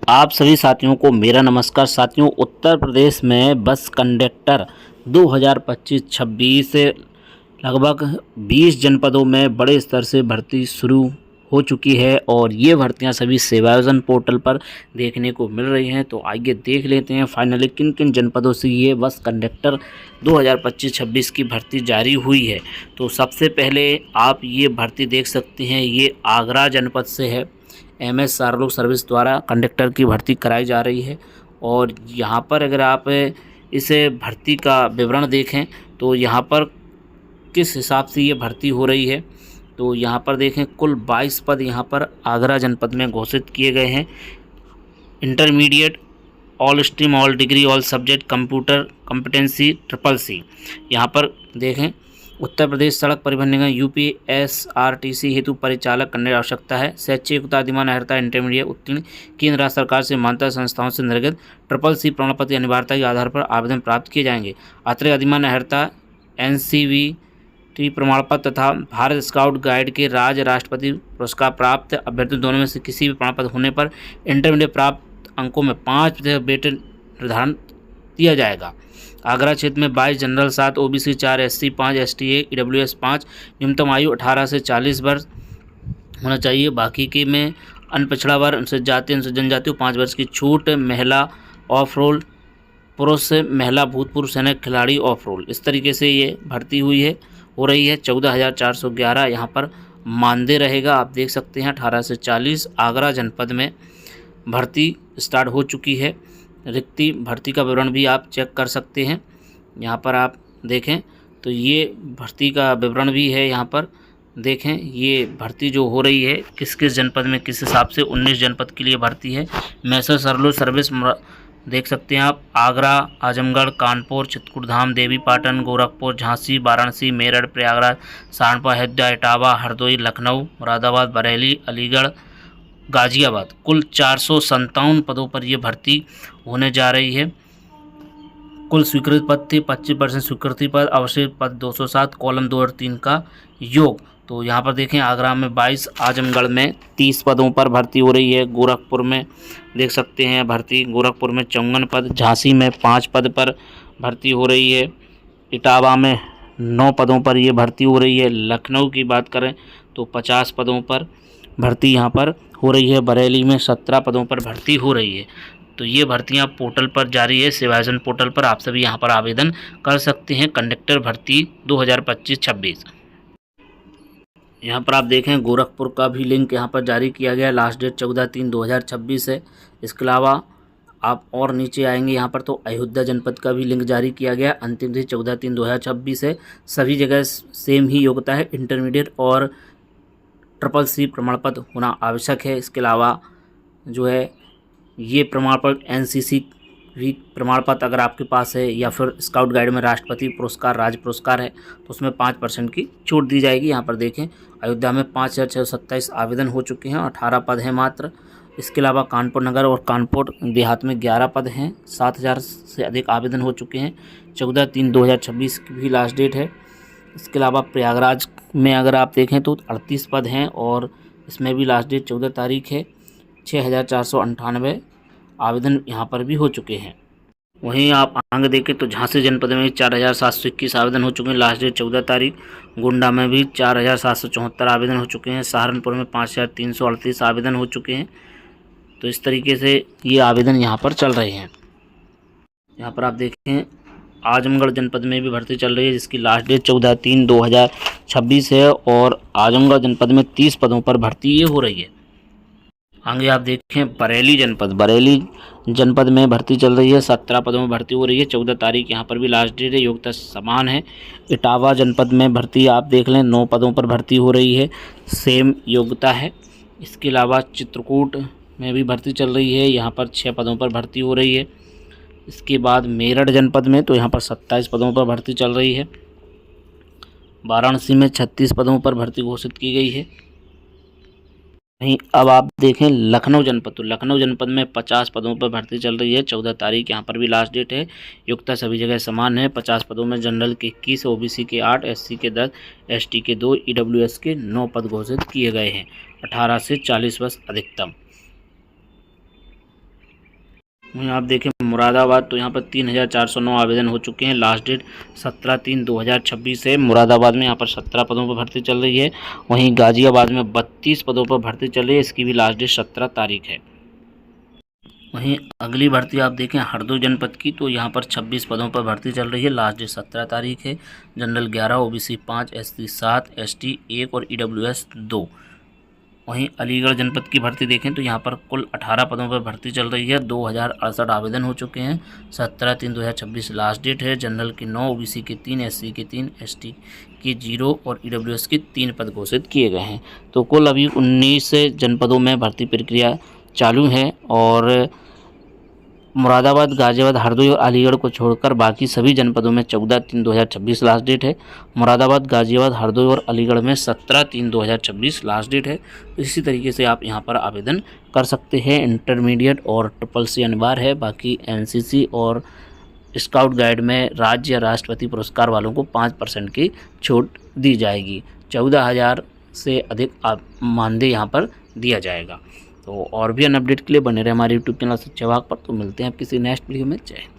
आप सभी साथियों को मेरा नमस्कार। साथियों, उत्तर प्रदेश में बस कंडक्टर 2025-26 लगभग 20 जनपदों में बड़े स्तर से भर्ती शुरू हो चुकी है और ये भर्तियां सभी सेवायोजन पोर्टल पर देखने को मिल रही हैं। तो आइए देख लेते हैं फाइनली किन किन जनपदों से ये बस कंडक्टर 2025-26 की भर्ती जारी हुई है। तो सबसे पहले आप ये भर्ती देख सकते हैं, ये आगरा जनपद से है। MS सार्वजनिक सर्विस द्वारा कंडक्टर की भर्ती कराई जा रही है और यहाँ पर अगर आप इस भर्ती का विवरण देखें तो यहाँ पर किस हिसाब से ये भर्ती हो रही है, तो यहाँ पर देखें कुल 22 पद यहाँ पर आगरा जनपद में घोषित किए गए हैं। Intermediate, all stream, all degree, all subject, computer competency, CCC। यहाँ पर देखें उत्तर प्रदेश सड़क परिवहन निगम UPSRTC हेतु परिचालक करने की आवश्यकता है। शैक्षिक योग्यता अधिमान्य अर्हता इंटरमीडिएट उत्तीर्ण, केंद्र राज्य सरकार से मान्यता संस्थाओं से निर्गत CCC प्रमाण पत्र अनिवार्यता के आधार पर आवेदन प्राप्त किए जाएंगे। अतिरिक्त अधिमान्य अर्हता NCVT प्रमाण पत्र तथा भारत स्काउट गाइड के राज्य राष्ट्रपति पुरस्कार प्राप्त अभ्यर्थी दोनों में से किसी भी प्रमाण पत्र होने पर इंटरमीडिएट प्राप्त अंकों में 5% वेटेज निर्धारण दिया जाएगा। आगरा क्षेत्र में 22 general, 7 OBC, 4 SC, 5 STA, EWS 5। न्यूनतम आयु 18 से 40 वर्ष होना चाहिए। बाकी के में अन्य पिछड़ा वर्ग, अनुसूचित जाति, अनुसूचित जनजाति को 5 वर्ष की छूट। महिला ऑफ रोल, पुरुष महिला भूतपूर्व सैनिक खिलाड़ी ऑफ रोल। इस तरीके से ये भर्ती हो रही है। 14,411 यहाँ पर मानदेय रहेगा। आप देख सकते हैं 18 से 40 आगरा जनपद में भर्ती स्टार्ट हो चुकी है। रिक्ति भर्ती का विवरण भी आप चेक कर सकते हैं। यहाँ पर आप देखें तो ये भर्ती का विवरण भी है। यहाँ पर देखें ये भर्ती जो हो रही है किस किस जनपद में किस हिसाब से 19 जनपद के लिए भर्ती है। मैसर सरलो सर्विस देख सकते हैं आप, आगरा, आजमगढ़, कानपुर, चित्रकूट, देवी पाटन, गोरखपुर, झांसी, वाराणसी, मेरठ, प्रयागराज, सहारनपुर, अयोध्या, इटावा, हरदोई, लखनऊ, मुरादाबाद, बरेली, अलीगढ़, गाजियाबाद। कुल 457 पदों पर यह भर्ती होने जा रही है। कुल स्वीकृत पद थे 25% स्वीकृति पद, अवशेष पद 207, कॉलम 2 और 3 का योग। तो यहाँ पर देखें आगरा में 22, आजमगढ़ में 30 पदों पर भर्ती हो रही है। गोरखपुर में देख सकते हैं भर्ती, गोरखपुर में 54 पद, झांसी में 5 पद पर भर्ती हो रही है। इटावा में 9 पदों पर यह भर्ती हो रही है। लखनऊ की बात करें तो 50 पदों पर भर्ती यहाँ पर हो रही है। बरेली में 17 पदों पर भर्ती हो रही है। तो ये भर्तियाँ पोर्टल पर जारी है, सेवायोजन पोर्टल पर आप सभी यहाँ पर आवेदन कर सकते हैं। कंडक्टर भर्ती 2025-26 यहाँ पर आप देखें गोरखपुर का भी लिंक यहाँ पर जारी किया गया है। लास्ट डेट 14/3/2026 है। इसके अलावा आप और नीचे आएंगे यहाँ पर तो अयोध्या जनपद का भी लिंक जारी किया गया। अंतिम तिथि 14/3/2026 है। सभी जगह सेम ही योग्यता है, इंटरमीडिएट और CCC प्रमाण पत्र होना आवश्यक है। इसके अलावा जो है ये प्रमाण पत्र NCC भी प्रमाण पत्र अगर आपके पास है या फिर स्काउट गाइड में राष्ट्रपति पुरस्कार, राज्य पुरस्कार है तो उसमें 5% की छूट दी जाएगी। यहाँ पर देखें अयोध्या में 5,627 आवेदन हो चुके हैं, 18 पद हैं मात्र। इसके अलावा कानपुर नगर और कानपुर देहात में 11 पद हैं, 7,000 से अधिक आवेदन हो चुके हैं। 14/3/2026 की भी लास्ट डेट है। इसके अलावा प्रयागराज में अगर आप देखें तो 38 पद हैं और इसमें भी लास्ट डेट 14 तारीख है। 6,498 आवेदन यहाँ पर भी हो चुके हैं। वहीं आप आगे देखें तो झांसी जनपद में 4,721 आवेदन हो चुके हैं, लास्ट डेट 14 तारीख। गोंडा में भी 4,774 आवेदन हो चुके हैं। सहारनपुर में 5,338 आवेदन हो चुके हैं। तो इस तरीके से ये आवेदन यहाँ पर चल रहे हैं। यहाँ पर आप देखें आजमगढ़ जनपद में भी भर्ती चल रही है जिसकी लास्ट डेट 14/3/2026 है और आजमगढ़ जनपद में 30 पदों पर भर्ती ये हो रही है। आगे आप देखें बरेली जनपद में भर्ती चल रही है, 17 पदों में भर्ती हो रही है। 14 तारीख यहाँ पर भी लास्ट डेट है, योग्यता समान है। इटावा जनपद में भर्ती आप देख लें 9 पदों पर भर्ती हो रही है, सेम योग्यता है। इसके अलावा चित्रकूट में भी भर्ती चल रही है, यहाँ पर 6 पदों पर भर्ती हो रही है। इसके बाद मेरठ जनपद में तो यहाँ पर 27 पदों पर भर्ती चल रही है। वाराणसी में 36 पदों पर भर्ती घोषित की गई है। वहीं अब आप देखें लखनऊ जनपद, तो लखनऊ जनपद में 50 पदों पर भर्ती चल रही है। 14 तारीख यहाँ पर भी लास्ट डेट है। योग्यता सभी जगह समान है। 50 पदों में जनरल के 21, OBC के 8, SC के 10, ST के 2, EWS के 9 पद घोषित किए गए हैं। 18 से 40 वर्ष अधिकतम। वहीं आप देखें मुरादाबाद, तो यहाँ पर 3409 आवेदन हो चुके हैं। लास्ट डेट 17/3/2026 है। मुरादाबाद में यहाँ पर 17 पदों पर भर्ती चल रही है। वहीं गाजियाबाद में 32 पदों पर भर्ती चल रही है। इसकी भी लास्ट डेट 17 तारीख है। वहीं अगली भर्ती आप देखें हरदोई जनपद की, तो यहाँ पर 26 पदों पर भर्ती चल रही है। लास्ट डेट 17 तारीख है। जनरल 11, OBC 5, SC 7, ST 1 और EWS 2। वहीं अलीगढ़ जनपद की भर्ती देखें तो यहाँ पर कुल 18 पदों पर भर्ती चल रही है। 2068 आवेदन हो चुके हैं। 17/3/2026 लास्ट डेट है। जनरल के 9, OBC के 3, SC के 3, ST के 0 और EWS के 3 पद घोषित किए गए हैं। तो कुल अभी 19 जनपदों में भर्ती प्रक्रिया चालू है और मुरादाबाद, गाजियाबाद, हरदोई और अलीगढ़ को छोड़कर बाकी सभी जनपदों में 14/3/2026 लास्ट डेट है। मुरादाबाद, गाजियाबाद, हरदोई और अलीगढ़ में 17/3/2026 लास्ट डेट है। तो इसी तरीके से आप यहां पर आवेदन कर सकते हैं। इंटरमीडिएट और SSC अनिवार्य है। बाकी NCC और स्काउट गाइड में राज्य या राष्ट्रपति पुरस्कार वालों को 5% की छूट दी जाएगी। 14,000 से अधिक मानदेय यहाँ पर दिया जाएगा। तो और भी अन अपडेट के लिए बने रहे हमारे YouTube चैनल सच्चा वाक पर। तो मिलते हैं आप किसी नेक्स्ट वीडियो में। जय हिंद।